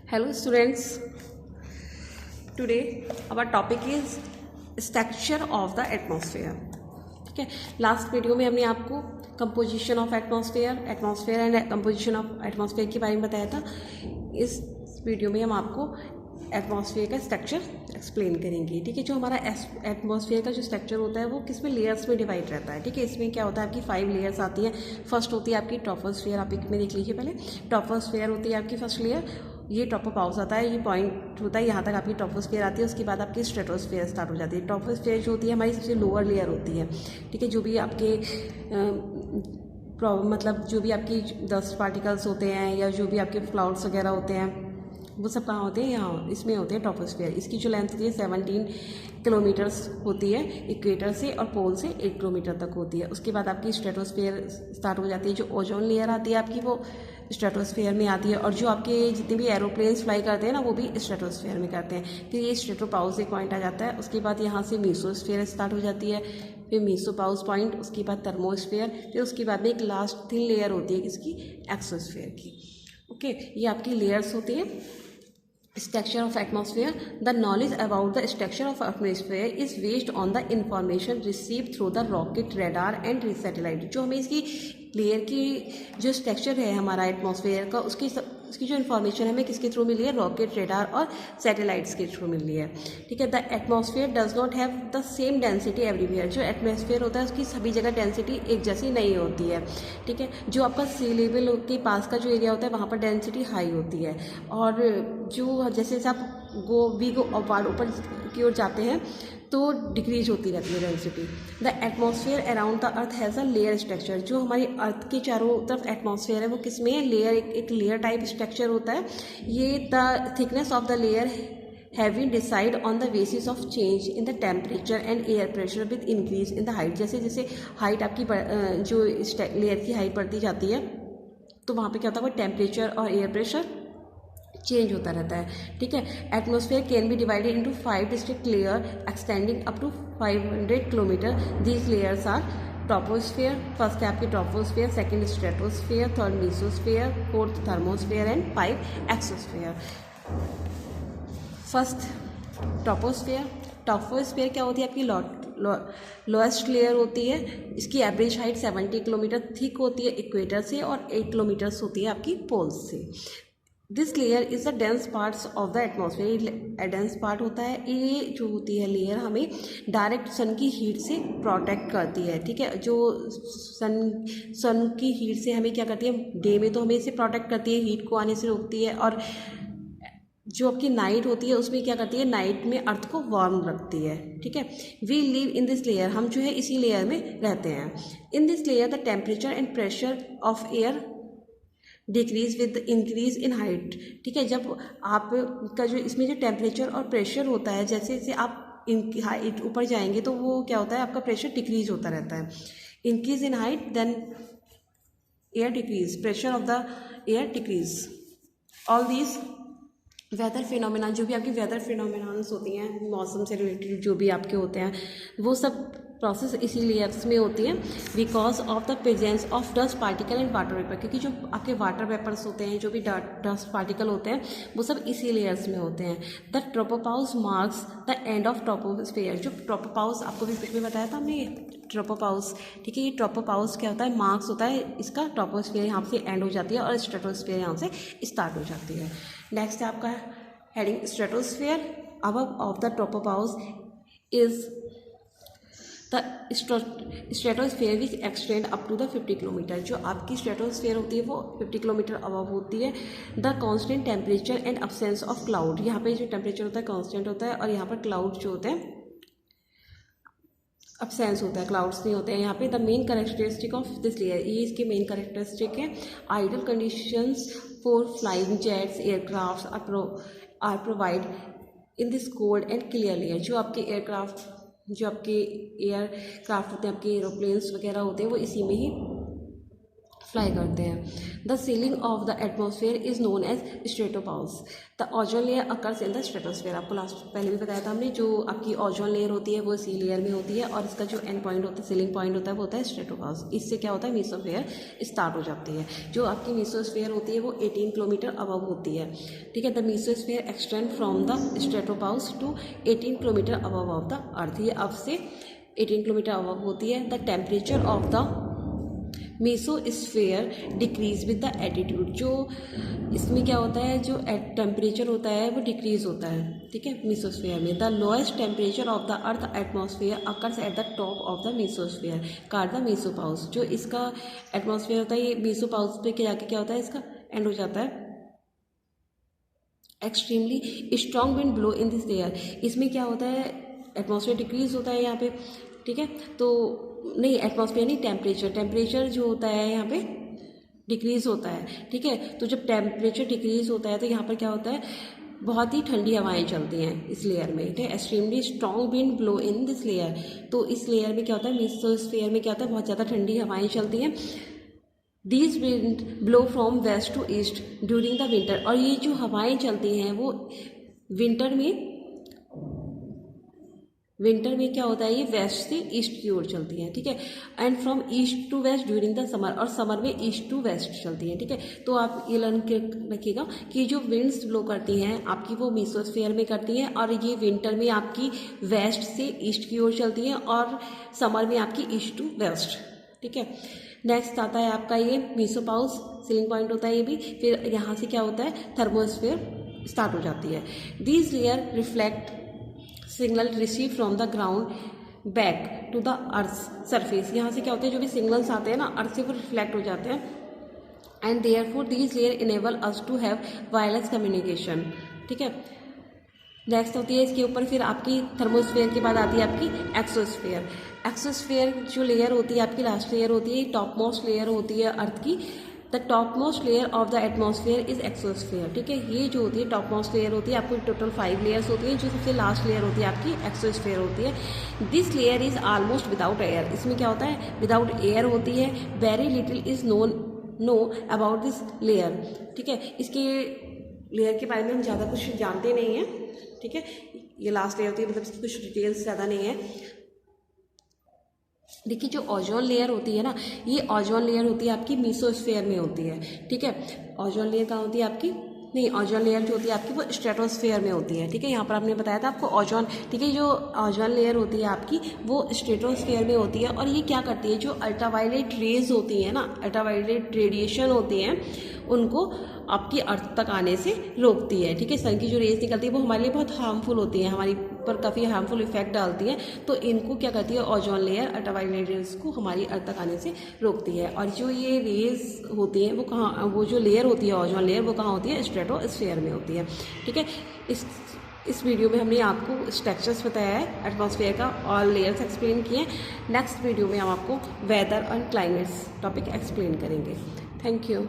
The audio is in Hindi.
Hello students, today our topic is structure of the atmosphere. ठीक है, लास्ट वीडियो में हमने आपको composition of atmosphere and composition of atmosphere के बारे में बताया था। इस वीडियो में हम आपको एटमॉस्फेयर का स्ट्रक्चर एक्सप्लेन करेंगे। ठीक है, जो हमारा एटमॉस्फेयर का जो स्ट्रक्चर होता है वो किस में लेयर्स में डिवाइड रहता है। ठीक है, इसमें क्या होता है, आपकी 5 लेयर्स आती हैं। फर्स्ट होती है आपकी ट्रोपोस्फेयर, आप एक में देख लीजिए पहले। ट्रोपोस्फेयर होती है आपकी फर्स्ट लेयर, ये ट्रोपोपाउस आता है, ये पॉइंट होता है, यहाँ तक आपकी ट्रोपोस्फेयर आती है। उसके बाद आपकी स्ट्रेटोस्फेयर स्टार्ट हो जाती है। ट्रोपोस्फेयर जो होती है हमारी सबसे लोअर लेयर होती है। ठीक है, जो भी आपके मतलब जो भी आपकी डस्ट पार्टिकल्स होते हैं या जो भी आपके क्लाउड्स वगैरह होते हैं वो सब कहाँ होते हैं, यहाँ इसमें होते हैं ट्रोपोस्फेयर। इसकी जो लेंथ होती है 17 किलोमीटर्स होती है इक्वेटर से, और पोल से 8 किलोमीटर तक होती है। उसके बाद आपकी स्ट्रेटोस्फेयर स्टार्ट हो जाती है। जो ओजोन लेयर आती है आपकी वो स्ट्रेटोस्फेयर में आती है, और जो आपके जितने भी एरोप्लेन्स फ्लाई करते हैं ना वो भी स्ट्रेटोस्फेयर में करते हैं। फिर ये स्ट्रेटोपाउस एक पॉइंट आ जाता है। उसके बाद यहाँ से मीसोस्फेयर स्टार्ट हो जाती है, फिर मीसोपाउस पॉइंट, उसके बाद थर्मोस्फेयर, फिर उसके बाद में एक लास्ट थिन लेयर होती है किसकी, एक्सोस्फेयर की। ओके, ये आपकी लेयर्स होती हैं। Structure of atmosphere. The knowledge about the structure of atmosphere is based on the information received through the rocket, radar and satellite. जो हमें इसकी लेयर की जो स्ट्रक्चर है हमारा एटमॉस्फेयर का, उसकी जो इन्फॉर्मेशन हमें किसके थ्रू मिली है, रॉकेट, रेडार और सैटेलाइट्स के थ्रू मिली है। ठीक है, the atmosphere does not have the same density everywhere. जो एटमॉस्फेयर होता है उसकी सभी जगह डेंसिटी एक जैसी नहीं होती है। ठीक है, जो आपका सी लेवल के पास का जो एरिया होता है वहाँ पर डेंसिटी हाई होती है, और जो जैसे आप ऊपर की ओर जाते हैं तो डिक्रीज होती रहती है density. The atmosphere around the earth has a layer structure. जो हमारी अर्थ के चारों तरफ एटमॉस्फेयर है वो किसमें है, लेयर, एक लेयर टाइप स्ट्रक्चर होता है। ये the thickness of the layer having decide on the basis of change in the temperature and air pressure with increase in the height. जैसे जैसे हाइट आपकी जो लेयर की हाइट बढ़ती जाती है तो वहाँ पे क्या होता है, वो टेम्परेचर और एयर प्रेशर चेंज होता रहता है। ठीक है, atmosphere can be divided into 5 distinct layer extending up to 500 kilometre. These layers are troposphere, first है आपकी troposphere, second stratosphere, third mesosphere, fourth thermosphere and 5 exosphere. First troposphere. Troposphere क्या होती है, आपकी लोएस्ट लेयर होती है। इसकी एवरेज हाइट 70 किलोमीटर थिक होती है इक्वेटर से, और 8 किलोमीटर्स होती है आपकी पोल्स से। This layer is the dense parts of the atmosphere. Dense part होता है, ये जो होती है लेयर हमें डायरेक्ट सन की हीट से प्रोटेक्ट करती है। ठीक है, जो सन की हीट से हमें क्या करती है, डे में तो हमें इसे प्रोटेक्ट करती है, हीट को आने से रोकती है, और जो आपकी नाइट होती है उसमें क्या करती है, नाइट में अर्थ को वार्म रखती है। ठीक है, we live in this layer, हम जो है इसी लेयर में रहते हैं। In this layer the temperature and pressure of air decrease with increase in height. ठीक है, जब आपका जो इसमें जो टेम्परेचर और प्रेशर होता है, जैसे जैसे आप हाइट ऊपर जाएंगे तो वो क्या होता है, आपका प्रेशर डिक्रीज होता रहता है। Increase in height then air decrease, pressure of the air decrease. All these weather phenomena, जो भी आपकी वेदर फिनोमिनास होती हैं, मौसम से रिलेटेड जो भी आपके होते हैं, वो सब प्रोसेस इसी लेयर्स में होती है। Because of the presence of dust particle and water vapour, क्योंकि जो आपके वाटर वेपर्स होते हैं, जो भी डस्ट पार्टिकल होते हैं, वो सब इसी लेयर्स में होते हैं। The tropopause marks the end of troposphere. जो ट्रोपोपाउस आपको भी पिछले बताया था हमने, ट्रोपोपाउस। ठीक है, ये ट्रोपोपाउस क्या होता है, मार्क्स होता है इसका। ट्रोपोस्फेयर यहाँ से एंड हो जाती है और स्ट्रेटोस्फेयर यहाँ से स्टार्ट हो जाती है। नेक्स्ट है आपका heading stratosphere. Above of the tropopause is the stratosphere which extend up to the 50 kilometre. जो आपकी स्ट्रेटोस्फेयर होती है वो 50 किलोमीटर अबव होती है। The constant temperature and absence of cloud. यहाँ पे जो टेम्परेचर होता है कांस्टेंट होता है, और यहाँ पर क्लाउड जो होते हैं अब्सेंस होता है, क्लाउड्स नहीं होते हैं यहाँ पे। The main characteristic of this layer, ये इसके मेन कैरेक्टरिस्टिक है। Ideal conditions for flying jets aircraft are provide in this cold and clear layer. जो आपके एयरक्राफ्ट, जो आपके एयरक्राफ्ट होते हैं, आपके एरोप्लेन्स वगैरह होते हैं, वो इसी में ही फ्लाई करते हैं। The ceiling of the atmosphere is known as stratopause. The ozone layer occurs in the stratosphere. आपको लास्ट पहले भी बताया था हमने, जो आपकी ओजोन लेयर होती है वो सी लेयर में होती है, और इसका जो एंड पॉइंट होता है, सीलिंग पॉइंट होता है, वो होता है स्ट्रेटोपाउस। इससे क्या होता है, मीसोस्फेयर स्टार्ट हो जाती है। जो आपकी मीसोस्फेयर होती है वो 18 किलोमीटर अबव होती है, ठीक है। The mesosphere extend from the stratopause to 18 kilometre above of the earth. ये अब से 18 किलोमीटर अबव होती है। The temperature of the mesosphere decrease with the altitude. जो इसमें क्या होता है, जो टेम्परेचर होता है वो डिक्रीज होता है, ठीक है, मेसोस्फेयर में। The lowest temperature of the earth atmosphere occurs at the top of the mesosphere called the mesopause. जो इसका एटमॉस्फेयर होता है ये मेसोपाउस पे जाके क्या होता है, इसका एंड हो जाता है। Extremely strong wind blow in this layer. इसमें क्या होता है, एटमॉस्फेयर डिक्रीज होता है यहाँ पे, ठीक है। तो नहीं, एटमॉस्फेयर नहीं, टेम्परेचर जो होता है यहाँ पे डिक्रीज होता है, ठीक है। तो जब टेम्परेचर डिक्रीज होता है तो यहाँ पर क्या होता है, बहुत ही ठंडी हवाएं चलती हैं इस लेयर में, ठीक है। Extremely strong wind blow in this layer. तो इस लेयर में क्या होता है, मेसोस्फेयर में क्या होता है, बहुत ज़्यादा ठंडी हवाएं चलती हैं। These wind blow from west to east during the winter. और ये जो हवाएं चलती हैं वो विंटर में क्या होता है, ये वेस्ट से ईस्ट की ओर चलती हैं, ठीक है। And from east to west during the summer. और समर में ईस्ट टू वेस्ट चलती हैं, ठीक है। तो आप ये लर्न रखिएगा कि जो विंड्स ब्लो करती हैं आपकी वो मेसोस्फेयर में करती हैं, और ये विंटर में आपकी वेस्ट से ईस्ट की ओर चलती हैं, और समर में आपकी ईस्ट टू वेस्ट, ठीक है। नेक्स्ट आता है आपका ये मेसोपाउस, सीलिंग पॉइंट होता है ये भी। फिर यहाँ से क्या होता है, थर्मोस्फेयर स्टार्ट हो जाती है। These layer reflect signal receive from the ground back to the earth surface. यहाँ से क्या होता है, जो भी सिग्नल्स आते हैं ना अर्थ से वो रिफ्लेक्ट हो जाते हैं, and therefore these layer enable us to have wireless communication, ठीक है। नेक्स्ट होती है इसके ऊपर फिर आपकी थर्मोस्फेयर के बाद आती है आपकी एक्सोस्फेयर। एक्सोस्फेयर जो लेयर होती है आपकी लास्ट लेयर होती है, टॉप मोस्ट लेयर होती है अर्थ की। The top most layer of the atmosphere is exosphere, ठीक है। ये जो होती है टॉप मोस्ट लेयर होती है, आपको टोटल 5 लेयर्स होती हैं। जो सबसे लास्ट लेयर होती है आपकी एक्सोस्फेयर होती है। This layer is almost without air. इसमें क्या होता है, विदाउट एयर होती है। Very little is know about this layer, ठीक है। इसके लेयर के बारे में हम ज़्यादा कुछ जानते नहीं हैं, ठीक है। ये लास्ट लेयर होती है, मतलब इसकी कुछ डिटेल्स ज़्यादा नहीं है। देखिए जो ओजोन लेयर होती है ना, ये ओजोन लेयर होती है आपकी मेसोस्फेयर में होती है, ठीक है। ओजोन लेयर कहाँ होती है आपकी, नहीं, ओजोन लेयर जो होती है आपकी वो स्ट्रेटोस्फेयर में होती है, ठीक है। यहाँ पर आपने बताया था आपको ओजोन, ठीक है। जो ओजोन लेयर होती है आपकी वो स्ट्रेटोस्फेयर में होती है, और ये क्या करती है, जो अल्ट्रावायलेट रेज होती हैं ना, अल्ट्रावायलेट रेडिएशन होती हैं, उनको आपकी अर्थ तक आने से रोकती है, ठीक है। सन की जो रेज निकलती है वो हमारे लिए बहुत हार्मफुल होती है, हमारी पर काफ़ी हार्मफुल इफेक्ट डालती है। तो इनको क्या करती है, ओजोन लेयर अल्ट्रावायलेट रेज को हमारी अर्थ तक आने से रोकती है। और जो ये रेज होती हैं वो कहाँ, वो जो लेयर होती है ओजोन लेयर वो कहाँ होती है, स्ट्रेटोस्फेयर में होती है, ठीक है। इस वीडियो में हमने आपको स्ट्रक्चर्स बताया है एटमॉस्फेयर का, और लेयर्स एक्सप्लेन किए। नेक्स्ट वीडियो में हम आपको weather and climates topic explain करेंगे। Thank you.